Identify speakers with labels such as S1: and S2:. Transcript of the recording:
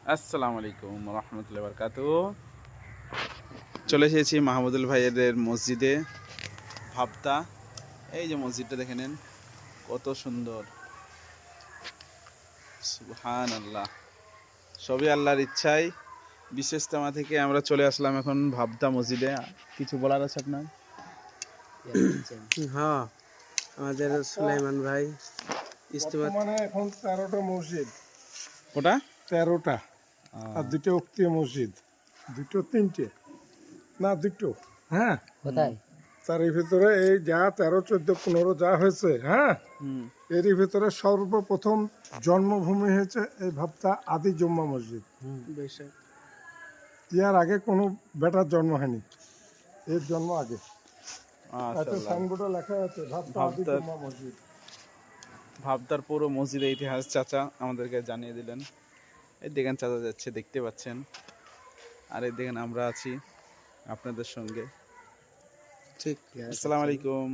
S1: আসসালামু আলাইকুম রহমতুল্লাহ বারকাতুহু। চলে এসেছি মাহমুদুল ভাইয়ের মসজিদে ভাবতা। এই যে মসজিদটা দেখে নেন, কত সুন্দর। সুবহানাল্লাহ, সবই আল্লাহর ইচ্ছায়। বিশেষ তেমা থেকে আমরা চলে আসলাম এখন ভাবতা মসজিদে। কিছু বলার আছে আপনার?
S2: হ্যাঁ, আমাদের সুলাইমান ভাই ইস্তেমা
S3: বর্তমানে এখন 13টা মসজিদ,
S1: ওটা
S3: 13টা, আর দুটো উক্তি মসজিদ, দুটো তিনটে না দুটো, হ্যাঁ
S2: কোথায়
S3: তার ভিতরে এই যা 13, 14, 15 যা হয়েছে, হ্যাঁ এরই ভিতরে সর্বপ্রথম জন্মভূমি হয়েছে এই ভাবতা আদি জুম্মা মসজিদ। ইয়ার আগে কোনো বেটার জন্ম হয়নি, এর জন্ম আগে। একটা সাইনবোর্ডে লেখা আছে ভাবতা আদি
S1: ভাবতার
S3: জুম্মা মসজিদ।
S1: ভাবতার পুরো মসজিদের ইতিহাস চাচা আমাদেরকে জানিয়ে দিলেন। এই দেখেন চাচা যাচ্ছে, দেখতে পাচ্ছেন। আর এই দেখেন আমরা আছি আপনাদের সঙ্গে।
S2: ঠিক
S1: আসসালামু আলাইকুম।